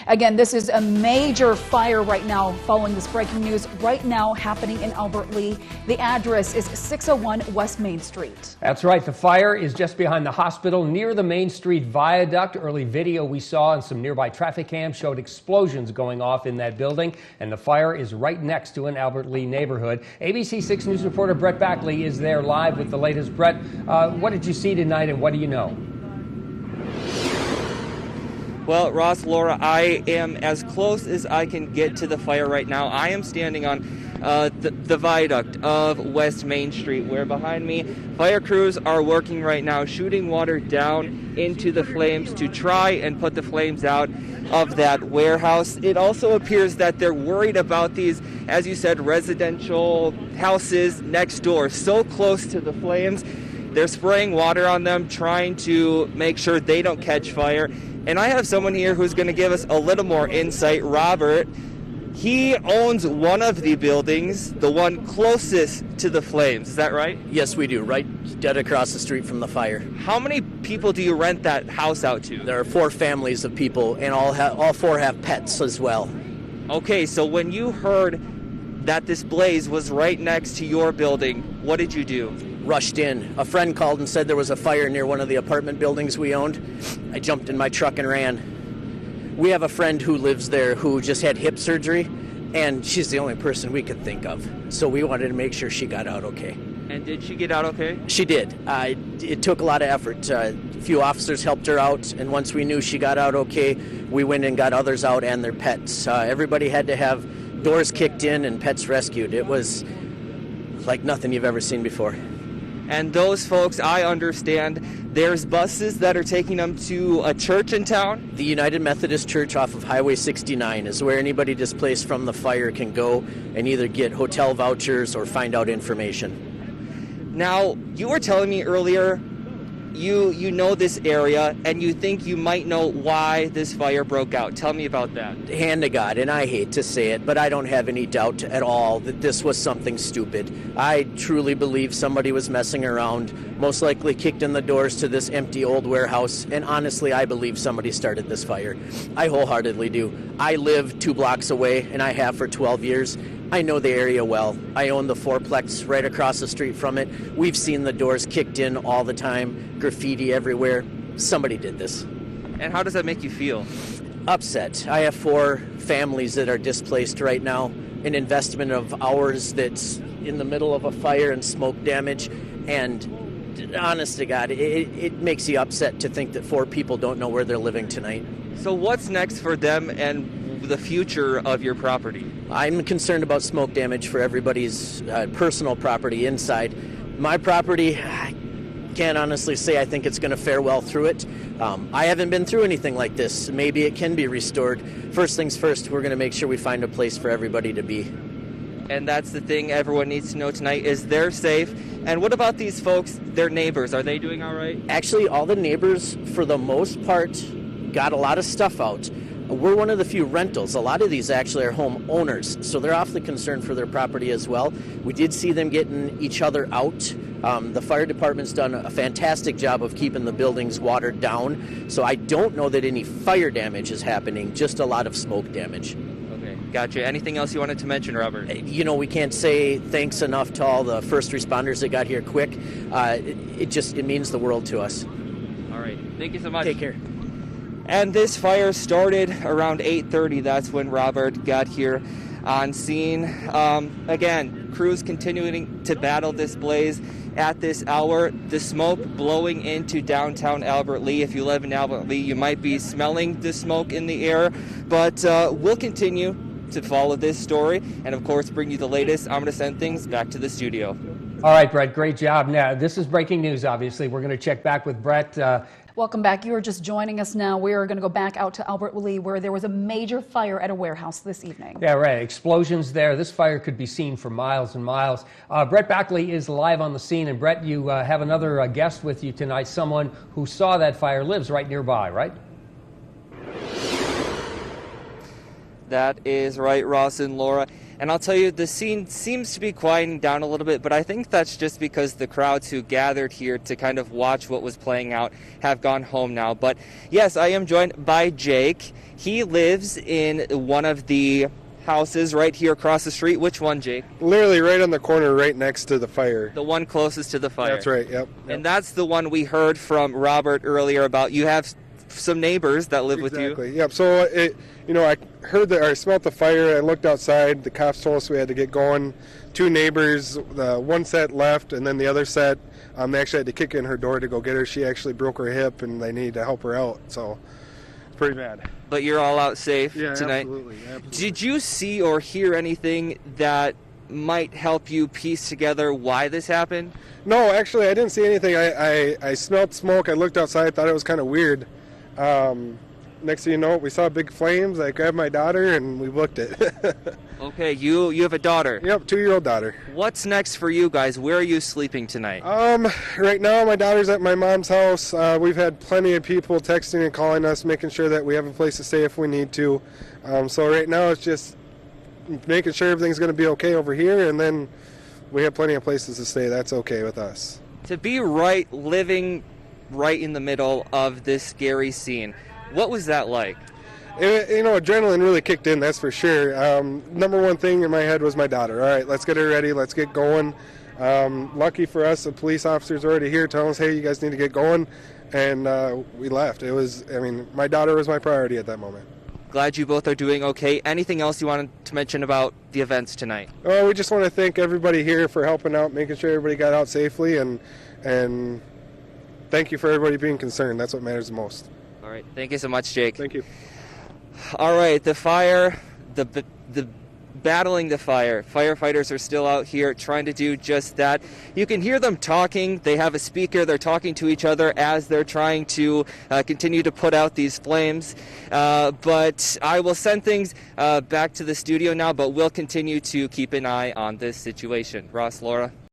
Again, this is a major fire right now following this breaking news right now happening in Albert Lea. The address is 601 West Main Street. That's right. The fire is just behind the hospital near the Main Street viaduct. Early video we saw and some nearby traffic cams showed explosions going off in that building, and the fire is right next to an Albert Lea neighborhood. ABC 6 News reporter Brett Backley is there live with the latest. Brett, what did you see tonight and what do you know? Well, Ross, Laura, I am as close as I can get to the fire right now. I am standing on the viaduct of West Main Street, where behind me, fire crews are working right now, shooting water down into the flames to try and put the flames out of that warehouse. It also appears that they're worried about these, as you said, residential houses next door, so close to the flames. They're spraying water on them, trying to make sure they don't catch fire. And I have someone here who's going to give us a little more insight. Robert, he owns one of the buildings, the one closest to the flames. Is that right? Yes, we do. Right dead across the street from the fire. How many people do you rent that house out to? There are 4 families of people, and all 4 have pets as well. Okay, so when you heard that this blaze was right next to your building, what did you do? Rushed in. A friend called and said there was a fire near one of the apartment buildings we owned. I jumped in my truck and ran. We have a friend who lives there who just had hip surgery, and she's the only person we could think of. So we wanted to make sure she got out okay. And did she get out okay? She did. It took a lot of effort. A few officers helped her out, and once we knew she got out okay, we went and got others out and their pets. Everybody had to have doors kicked in and pets rescued. It was like nothing you've ever seen before. And those folks, I understand, there's buses that are taking them to a church in town? The United Methodist Church off of Highway 69 is where anybody displaced from the fire can go and either get hotel vouchers or find out information. Now, you were telling me earlier you know this area and you think you might know why this fire broke out. Tell me about that. Hand to God, and I hate to say it, but I don't have any doubt at all that this was something stupid. I truly believe somebody was messing around, most likely kicked in the doors to this empty old warehouse, and honestly, I believe somebody started this fire. I wholeheartedly do. I live 2 blocks away, and I have for 12 years. I know the area well. I own the fourplex right across the street from it. We've seen the doors kicked in all the time, graffiti everywhere. Somebody did this. And how does that make you feel? Upset. I have 4 families that are displaced right now. An investment of ours that's in the middle of a fire and smoke damage. And honest to God, it makes you upset to think that 4 people don't know where they're living tonight. So what's next for them and the future of your property? I'm concerned about smoke damage for everybody's personal property inside. My property, I can't honestly say I think it's going to fare well through it. I haven't been through anything like this. Maybe it can be restored. First things first, we're going to make sure we find a place for everybody to be. And that's the thing everyone needs to know tonight, is they're safe. And what about these folks, their neighbors? Are they doing all right? Actually, all the neighbors, for the most part, got a lot of stuff out. We're one of the few rentals. A lot of these actually are home owners, so they're awfully concerned for their property as well. We did see them getting each other out. The fire department's done a fantastic job of keeping the buildings watered down, so I don't know that any fire damage is happening, just a lot of smoke damage. Okay, gotcha. Anything else you wanted to mention, Robert? You know, we can't say thanks enough to all the first responders that got here quick. It means the world to us. All right, thank you so much. Take care. And this fire started around 8:30. That's when Robert got here on scene. Again, crews continuing to battle this blaze at this hour. The smoke blowing into downtown Albert Lea. If you live in Albert Lea, you might be smelling the smoke in the air. But we'll continue to follow this story and, of course, bring you the latest. I'm going to send things back to the studio. All right, Brett, great job. Now, this is breaking news, obviously. We're going to check back with Brett. Welcome back. You are just joining us now. We are going to go back out to Albert Lea, where there was a major fire at a warehouse this evening. Yeah, right. Explosions there. This fire could be seen for miles and miles. Brett Backley is live on the scene. And Brett, you have another guest with you tonight, someone who saw that fire, lives right nearby, right? That is right, Ross and Laura. And I'll tell you, the scene seems to be quieting down a little bit, but I think that's just because the crowds who gathered here to kind of watch what was playing out have gone home now. But yes, I am joined by Jake. He lives in one of the houses right here across the street. Which one, Jake? Literally right on the corner, right next to the fire. The one closest to the fire. That's right, yep. And that's the one we heard from Robert earlier about. You have some neighbors that live with you. Exactly, yep. So, I heard that, or I smelled the fire. I looked outside. The cops told us we had to get going. Two neighbors, one set left, and then the other set, they actually had to kick in her door to go get her. She actually broke her hip, and they needed to help her out. So, it's pretty bad. But you're all out safe Yeah, tonight. absolutely. Did you see or hear anything that might help you piece together why this happened? No, actually, I didn't see anything. I smelled smoke. I looked outside. Thought it was kind of weird. Next thing you know, we saw big flames. I grabbed my daughter, and we booked it. Okay, you have a daughter. Yep, 2-year-old daughter. What's next for you guys? Where are you sleeping tonight? Right now, my daughter's at my mom's house. We've had plenty of people texting and calling us, making sure that we have a place to stay if we need to. So right now, it's just making sure everything's going to be okay over here, and then we have plenty of places to stay. That's okay with us. To be living right in the middle of this scary scene, what was that like? Adrenaline really kicked in, that's for sure. Number one thing in my head was my daughter. All right, let's get her ready. Let's get going. Lucky for us, the police officers were already here telling us, hey, you guys need to get going. And we left. My daughter was my priority at that moment. Glad you both are doing okay. Anything else you wanted to mention about the events tonight? Well, we just want to thank everybody here for helping out, making sure everybody got out safely, and thank you for everybody being concerned. That's what matters the most. All right. Thank you so much, Jake. Thank you. All right. The fire, the battling the fire. Firefighters are still out here trying to do just that. You can hear them talking. They have a speaker. They're talking to each other as they're trying to continue to put out these flames. But I will send things back to the studio now, but we'll continue to keep an eye on this situation. Ross, Laura.